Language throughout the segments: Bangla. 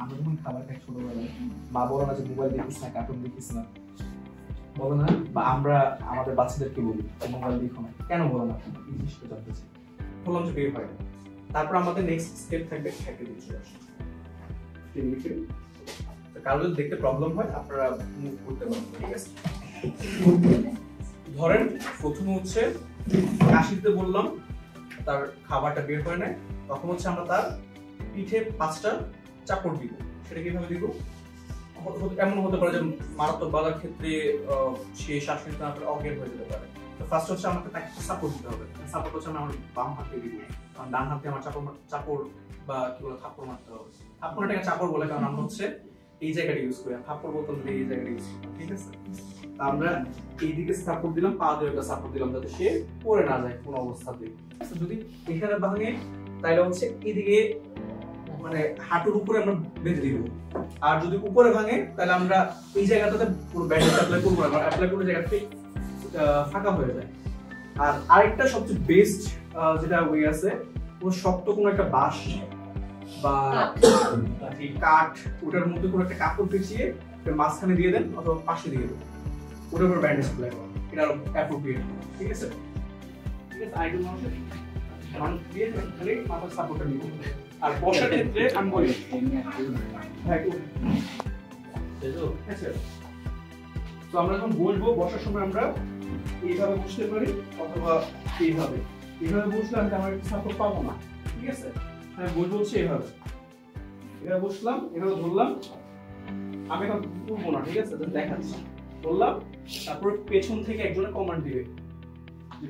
আমরা যখন খাবার খাই ছোটবেলায় মা বলো না যে মোবাইল দেখিস না, কার্টুন দেখিস না, বলো না? বা আমরা আমাদের বাচ্চাদেরকে বলি মোবাইল দেখো না, কেন বলো না? এই জিনিসটা জানতে চাই। বললাম যে বের হয় না, তারপর আমাদের নেক্সট স্টেপ থাকবে খাইতে দিচ্ছি। কারো যদি দেখতে প্রবলেম হয় আপনারা মুভ করতে পারেন, ঠিক আছে? ধরেন প্রথমে হচ্ছে কাশিতে বললাম তার খাবারটা বের হয় না, তখন হচ্ছে আমরা তার পিঠে 5টা চাপড় দিব। সেটা কিভাবে দিব? এমন হতে পারে যে মারাত্মক বাধার ক্ষেত্রে সে শ্বাস নিতে না পারে, অজ্ঞান হয়ে যেতে পারে। তো ফার্স্ট হচ্ছে আমাকে তাকে সাপোর্ট দিতে হবে। সাপোর্ট হচ্ছে আমি আমার বাম হাতে দিব, কারণ ডান হাতে আমার চাপড় বা কি বলে থাপ্পড় মারতে হবে। থাপ্পড়টাকে চাপড় বলে, কারণ আমরা হচ্ছে এই জায়গাটা ইউজ করি, থাপ্পড় বলতে হলে এই জায়গাটা ইউজ করি, ঠিক আছে? আমরা এইদিকে সাপোর্ট দিলাম, পা দিয়ে একটা সাপোর্ট দিলাম যাতে সে পড়ে না যায় কোনো অবস্থাতেই। যদি এখানে ভাঙে তাহলে হচ্ছে এইদিকে মানে হাঁটুর উপরে আমরা বেঁধে দিব। আর যদি উপরে ভাঙে তাহলে আমরা এই জায়গাটাতে পুরো ব্যান্ডেজ অ্যাপ্লাই করবো না, কারণ অ্যাপ্লাই করে জায়গাটাতে ফাঁকা হয়ে যায়। আর আরেকটা সবচেয়ে বেস্ট যেটা হয়ে আছে, পুরো শক্ত কোনো একটা বাঁশ বা কাঠ, ওটার মধ্যে কোনো একটা কাপড় পেঁচিয়ে মাঝখানে দিয়ে দেন অথবা পাশে দিয়ে দেন, ওটার উপর ব্যান্ডেজ অ্যাপ্লাই করা, এটা আরো অ্যাপ্রোপ্রিয়েট, ঠিক আছে? ঠিক আছে, আইডল মানুষ দিয়ে খালি মাথার সাপোর্টটা নিব। আর বসার ক্ষেত্রে আমি বলি তো আমরা যখন বসবো, বসার সময় আমরা এইভাবে বসতে পারি অথবা এইভাবে। এইভাবে বসলে আমি আমার সাপোর্ট পাবো না, ঠিক আছে? আমি বসবো হচ্ছে এইভাবে, এভাবে বসলাম, এভাবে ধরলাম, আমি এখন তুলবো না, ঠিক আছে? দেখাচ্ছি, ধরলাম, তারপর পেছন থেকে একজনের কমান্ড দিবে,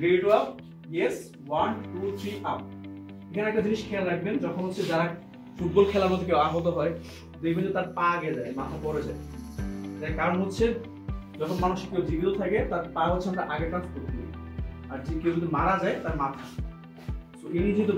ready to up, yes, 1 2 3 up. এখানে একটা জিনিস খেয়াল রাখবেন, যখন হচ্ছে যারা ফুটবল খেলার মধ্যে কেউ আহত হয় দেখবেন যে তার পা আগে যায়, মাথা পড়ে যায়। তার কারণ হচ্ছে যখন মানুষ কেউ জীবিত থাকে তার পা হচ্ছে আমরা আগে ট্রান্সফার করি, আর যে কেউ যদি মারা যায় তার মাথা। তো এই যেহেতু